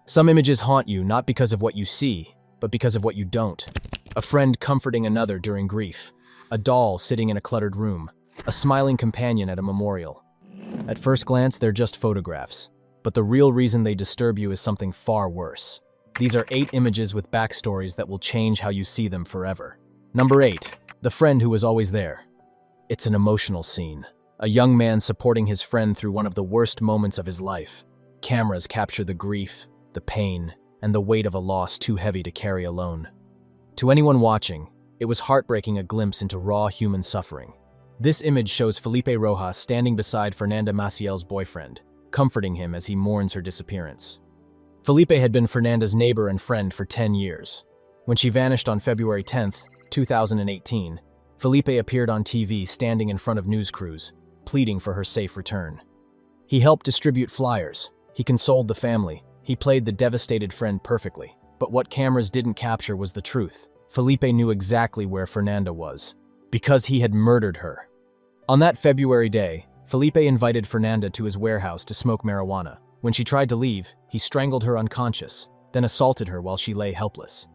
Some images haunt you not because of what you see, but because of what you don't. A friend comforting another during grief. A doll sitting in a cluttered room. A smiling companion at a memorial. At first glance, they're just photographs. But the real reason they disturb you is something far worse. These are 8 images with backstories that will change how you see them forever. Number 8. The friend who was always there. It's an emotional scene. A young man supporting his friend through one of the worst moments of his life. Cameras capture the grief, the pain, and the weight of a loss too heavy to carry alone. To anyone watching, it was heartbreaking, a glimpse into raw human suffering. This image shows Felipe Rojas standing beside Fernanda Maciel's boyfriend, comforting him as he mourns her disappearance. Felipe had been Fernanda's neighbor and friend for 10 years. When she vanished on February 10, 2018, Felipe appeared on TV standing in front of news crews, pleading for her safe return. He helped distribute flyers. He consoled the family. He played the devastated friend perfectly. But what cameras didn't capture was the truth. Felipe knew exactly where Fernanda was, because he had murdered her. On that February day, Felipe invited Fernanda to his warehouse to smoke marijuana. When she tried to leave, he strangled her unconscious, then assaulted her while she lay helpless.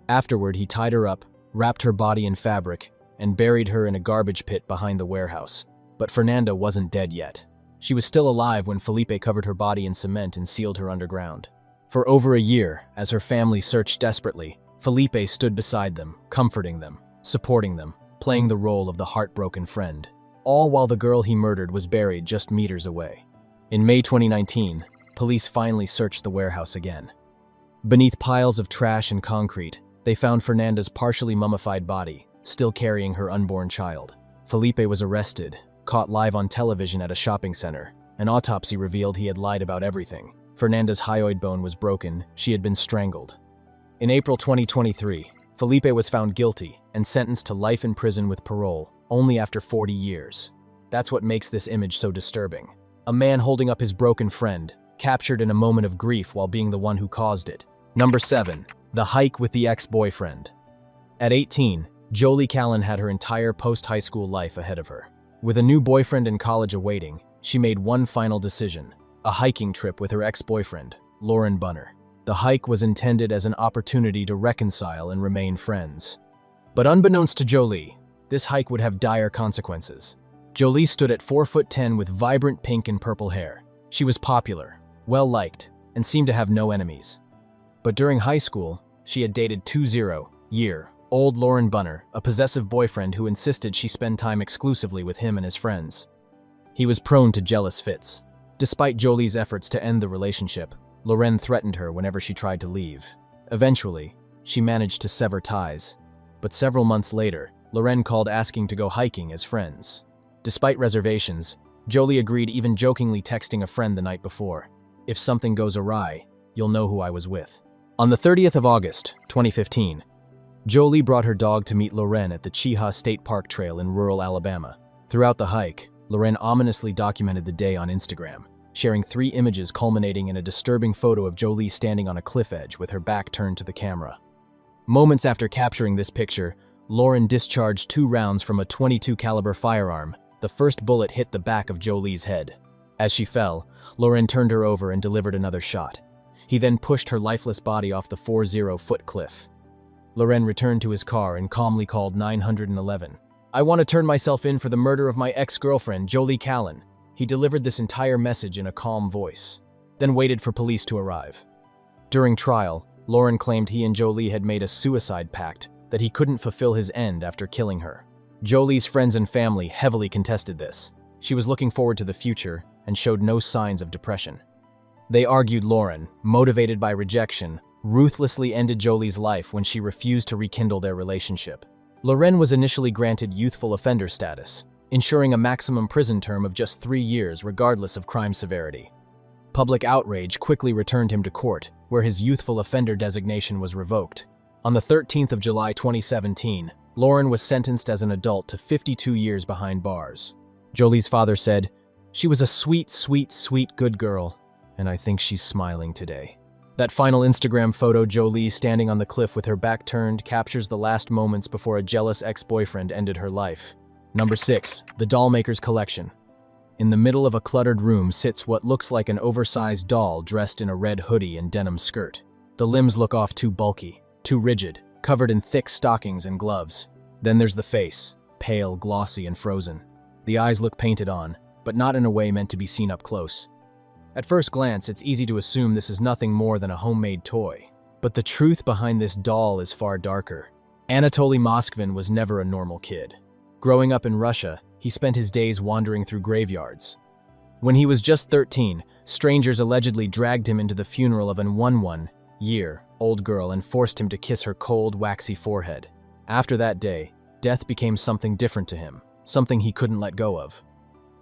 Afterward, he tied her up, wrapped her body in fabric, and buried her in a garbage pit behind the warehouse. But Fernanda wasn't dead yet. She was still alive when Felipe covered her body in cement and sealed her underground. For over a year, as her family searched desperately, Felipe stood beside them, comforting them, supporting them, playing the role of the heartbroken friend, all while the girl he murdered was buried just meters away. In May 2019, police finally searched the warehouse again. Beneath piles of trash and concrete, they found Fernanda's partially mummified body, still carrying her unborn child. Felipe was arrested, caught live on television at a shopping center. An autopsy revealed he had lied about everything. Fernanda's hyoid bone was broken, she had been strangled. In April 2023, Felipe was found guilty and sentenced to life in prison with parole, only after 40 years. That's what makes this image so disturbing. A man holding up his broken friend, captured in a moment of grief while being the one who caused it. Number 7. The hike with the ex-boyfriend. At 18, Jolie Callan had her entire post-high school life ahead of her. With a new boyfriend in college awaiting, she made one final decision: a hiking trip with her ex-boyfriend, Lauren Bunner. The hike was intended as an opportunity to reconcile and remain friends. But unbeknownst to Jolie, this hike would have dire consequences. Jolie stood at 4'10" with vibrant pink and purple hair. She was popular, well-liked, and seemed to have no enemies. But during high school, she had dated 20-year-old Lauren Bunner, a possessive boyfriend who insisted she spend time exclusively with him and his friends. He was prone to jealous fits. Despite Jolie's efforts to end the relationship, Lauren threatened her whenever she tried to leave. Eventually, she managed to sever ties. But several months later, Lauren called asking to go hiking as friends. Despite reservations, Jolie agreed, even jokingly texting a friend the night before, "If something goes awry, you'll know who I was with." On the 30th of August, 2015, Jolie brought her dog to meet Lauren at the Chehaw State Park Trail in rural Alabama. Throughout the hike, Lauren ominously documented the day on Instagram, sharing 3 images culminating in a disturbing photo of Jolie standing on a cliff edge with her back turned to the camera. Moments after capturing this picture, Lauren discharged 2 rounds from a .22 caliber firearm. The first bullet hit the back of Jolie's head. As she fell, Lauren turned her over and delivered another shot. He then pushed her lifeless body off the 40-foot cliff. Lauren returned to his car and calmly called 911. "I want to turn myself in for the murder of my ex-girlfriend, Jolie Callan." He delivered this entire message in a calm voice, then waited for police to arrive. During trial, Lauren claimed he and Jolie had made a suicide pact, that he couldn't fulfill his end after killing her. Jolie's friends and family heavily contested this. She was looking forward to the future and showed no signs of depression. They argued Lauren, motivated by rejection, ruthlessly ended Jolie's life when she refused to rekindle their relationship. Lauren was initially granted youthful offender status, ensuring a maximum prison term of just 3 years regardless of crime severity. Public outrage quickly returned him to court, where his youthful offender designation was revoked. On the 13th of July 2017, Lauren was sentenced as an adult to 52 years behind bars. Jolie's father said, "She was a sweet, sweet, sweet good girl, and I think she's smiling today." That final Instagram photo, Jolie standing on the cliff with her back turned, captures the last moments before a jealous ex-boyfriend ended her life. Number 6. The Dollmaker's Collection. In the middle of a cluttered room sits what looks like an oversized doll dressed in a red hoodie and denim skirt. The limbs look off too bulky, too rigid, covered in thick stockings and gloves. Then there's the face, pale, glossy, and frozen. The eyes look painted on, but not in a way meant to be seen up close. At first glance, it's easy to assume this is nothing more than a homemade toy. But the truth behind this doll is far darker. Anatoly Moskvin was never a normal kid. Growing up in Russia, he spent his days wandering through graveyards. When he was just 13, strangers allegedly dragged him into the funeral of an 11-year-old girl and forced him to kiss her cold, waxy forehead. After that day, death became something different to him, something he couldn't let go of.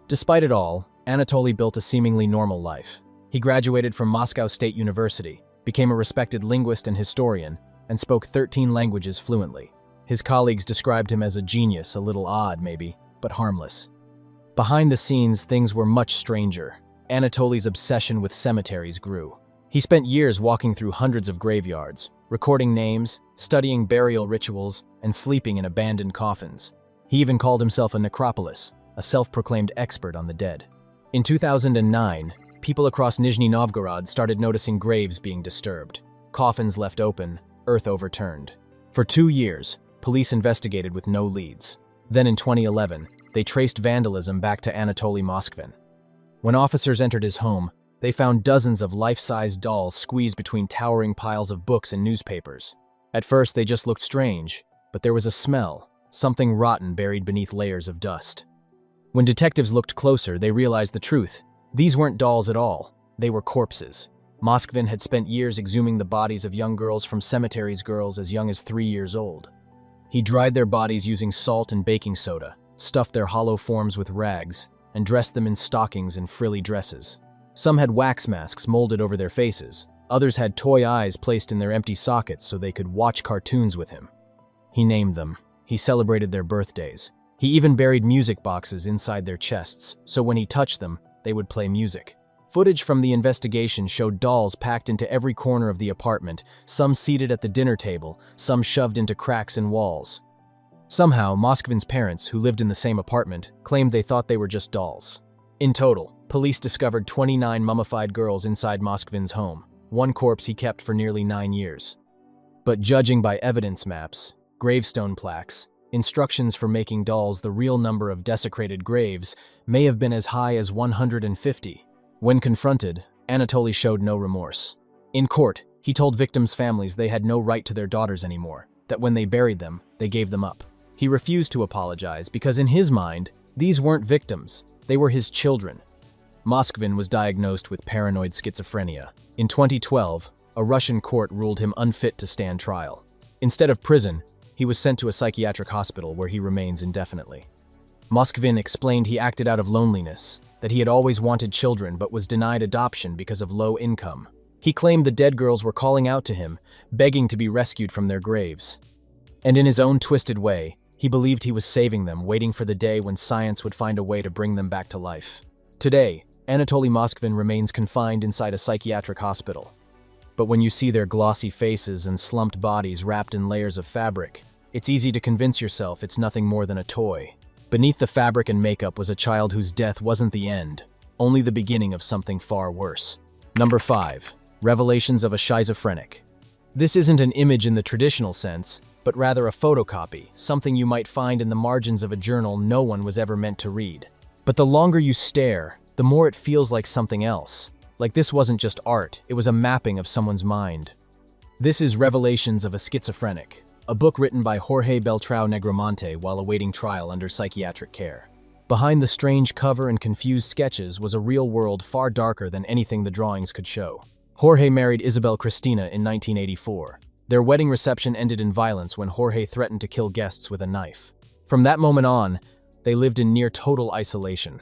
Despite it all, Anatoly built a seemingly normal life. He graduated from Moscow State University, became a respected linguist and historian, and spoke 13 languages fluently. His colleagues described him as a genius, a little odd maybe, but harmless. Behind the scenes, things were much stranger. Anatoly's obsession with cemeteries grew. He spent years walking through hundreds of graveyards, recording names, studying burial rituals, and sleeping in abandoned coffins. He even called himself a necropolis, a self-proclaimed expert on the dead. In 2009, people across Nizhny Novgorod started noticing graves being disturbed, coffins left open, earth overturned. For 2 years, police investigated with no leads. Then in 2011, they traced vandalism back to Anatoly Moskvin. When officers entered his home, they found dozens of life-size dolls squeezed between towering piles of books and newspapers. At first, they just looked strange, but there was a smell, something rotten buried beneath layers of dust. When detectives looked closer, they realized the truth. These weren't dolls at all. They were corpses. Moskvin had spent years exhuming the bodies of young girls from cemeteries, girls as young as 3 years old. He dried their bodies using salt and baking soda, stuffed their hollow forms with rags, and dressed them in stockings and frilly dresses. Some had wax masks molded over their faces. Others had toy eyes placed in their empty sockets so they could watch cartoons with him. He named them. He celebrated their birthdays. He even buried music boxes inside their chests, so when he touched them, they would play music. Footage from the investigation showed dolls packed into every corner of the apartment, some seated at the dinner table, some shoved into cracks in walls. Somehow, Moskvin's parents, who lived in the same apartment, claimed they thought they were just dolls. In total, police discovered 29 mummified girls inside Moskvin's home, one corpse he kept for nearly 9 years. But judging by evidence maps, gravestone plaques, instructions for making dolls, the real number of desecrated graves may have been as high as 150. When confronted, Anatoly showed no remorse. In court, he told victims' families they had no right to their daughters anymore, that when they buried them, they gave them up. He refused to apologize because in his mind, these weren't victims, they were his children. Moskvin was diagnosed with paranoid schizophrenia. In 2012, a Russian court ruled him unfit to stand trial. Instead of prison, he was sent to a psychiatric hospital where he remains indefinitely. Moskvin explained he acted out of loneliness, that he had always wanted children but was denied adoption because of low income. He claimed the dead girls were calling out to him, begging to be rescued from their graves. And in his own twisted way, he believed he was saving them, waiting for the day when science would find a way to bring them back to life. Today, Anatoly Moskvin remains confined inside a psychiatric hospital. But when you see their glossy faces and slumped bodies wrapped in layers of fabric, it's easy to convince yourself it's nothing more than a toy. Beneath the fabric and makeup was a child whose death wasn't the end, only the beginning of something far worse. Number 5. Revelations of a Schizophrenic. This isn't an image in the traditional sense, but rather a photocopy, something you might find in the margins of a journal no one was ever meant to read. But the longer you stare, the more it feels like something else. Like this wasn't just art, it was a mapping of someone's mind. This is Revelations of a Schizophrenic, a book written by Jorge Beltrão Negromonte while awaiting trial under psychiatric care. Behind the strange cover and confused sketches was a real world far darker than anything the drawings could show. Jorge married Isabel Cristina in 1984. Their wedding reception ended in violence when Jorge threatened to kill guests with a knife. From that moment on, they lived in near total isolation.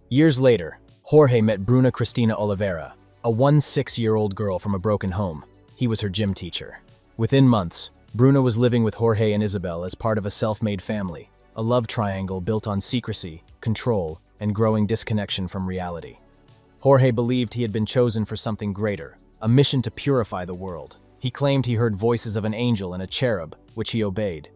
Years later, Jorge met Bruna Cristina Oliveira, a 16-year-old girl from a broken home. He was her gym teacher. Within months, Bruna was living with Jorge and Isabel as part of a self-made family, a love triangle built on secrecy, control, and growing disconnection from reality. Jorge believed he had been chosen for something greater, a mission to purify the world. He claimed he heard voices of an angel and a cherub, which he obeyed.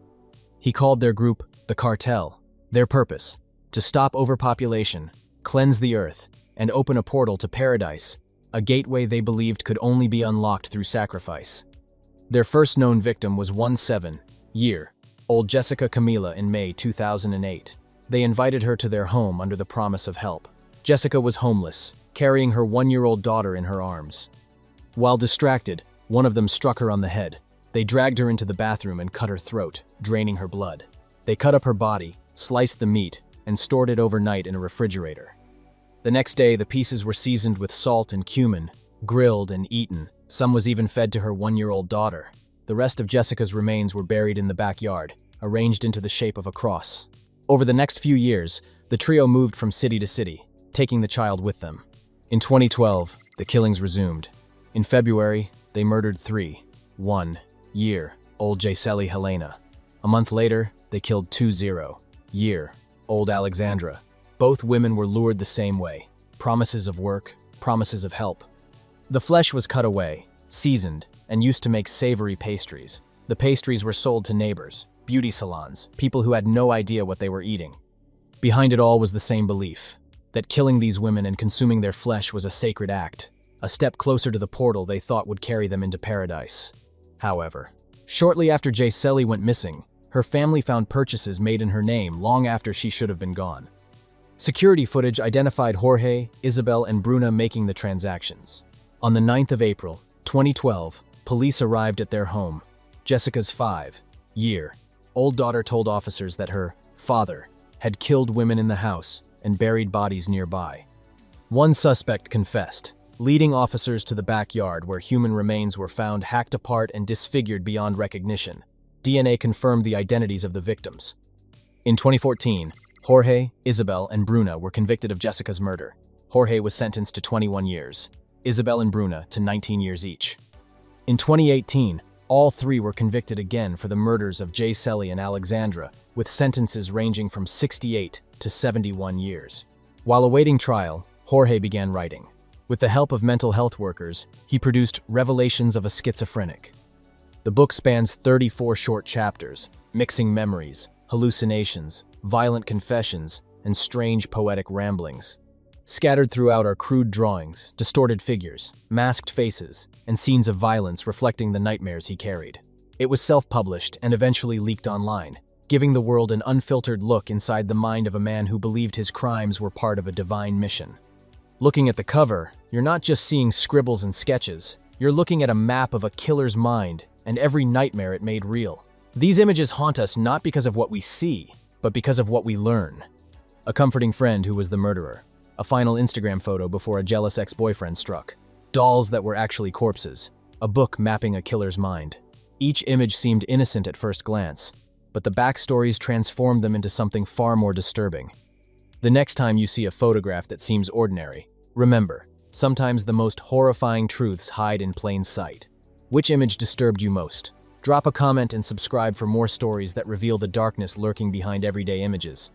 He called their group the Cartel. Their purpose: to stop overpopulation, cleanse the earth, and open a portal to paradise, a gateway they believed could only be unlocked through sacrifice. Their first known victim was 17-year-old Jessica Camila in May 2008. They invited her to their home under the promise of help. Jessica was homeless, carrying her 1-year-old daughter in her arms. While distracted, one of them struck her on the head. They dragged her into the bathroom and cut her throat, draining her blood. They cut up her body, sliced the meat, and stored it overnight in a refrigerator. The next day, the pieces were seasoned with salt and cumin, grilled and eaten. Some was even fed to her 1-year-old daughter. The rest of Jessica's remains were buried in the backyard, arranged into the shape of a cross. Over the next few years, the trio moved from city to city, taking the child with them. In 2012, the killings resumed. In February, they murdered 1-year-old Gisele Helena. A month later, they killed 20-year-old Alexandra. Both women were lured the same way. Promises of work, promises of help. The flesh was cut away, seasoned, and used to make savory pastries. The pastries were sold to neighbors, beauty salons, people who had no idea what they were eating. Behind it all was the same belief, that killing these women and consuming their flesh was a sacred act, a step closer to the portal they thought would carry them into paradise. However, shortly after Gisele went missing, her family found purchases made in her name long after she should have been gone. Security footage identified Jorge, Isabel, and Bruna making the transactions. On the 9th of April, 2012, police arrived at their home. Jessica's 5-year-old daughter told officers that her father had killed women in the house and buried bodies nearby. One suspect confessed, leading officers to the backyard where human remains were found hacked apart and disfigured beyond recognition. DNA confirmed the identities of the victims. In 2014, Jorge, Isabel, and Bruna were convicted of Jessica's murder. Jorge was sentenced to 21 years. Isabel and Bruna to 19 years each. In 2018, all three were convicted again for the murders of Gisele and Alexandra, with sentences ranging from 68 to 71 years. While awaiting trial, Jorge began writing. With the help of mental health workers, he produced Revelations of a Schizophrenic. The book spans 34 short chapters, mixing memories, hallucinations, violent confessions, and strange poetic ramblings. Scattered throughout are crude drawings, distorted figures, masked faces, and scenes of violence reflecting the nightmares he carried. It was self-published and eventually leaked online, giving the world an unfiltered look inside the mind of a man who believed his crimes were part of a divine mission. Looking at the cover, you're not just seeing scribbles and sketches, you're looking at a map of a killer's mind and every nightmare it made real. These images haunt us not because of what we see, but because of what we learn. A comforting friend who was the murderer. A final Instagram photo before a jealous ex-boyfriend struck. Dolls that were actually corpses. A book mapping a killer's mind. Each image seemed innocent at first glance, but the backstories transformed them into something far more disturbing. The next time you see a photograph that seems ordinary, remember, sometimes the most horrifying truths hide in plain sight. Which image disturbed you most? Drop a comment and subscribe for more stories that reveal the darkness lurking behind everyday images.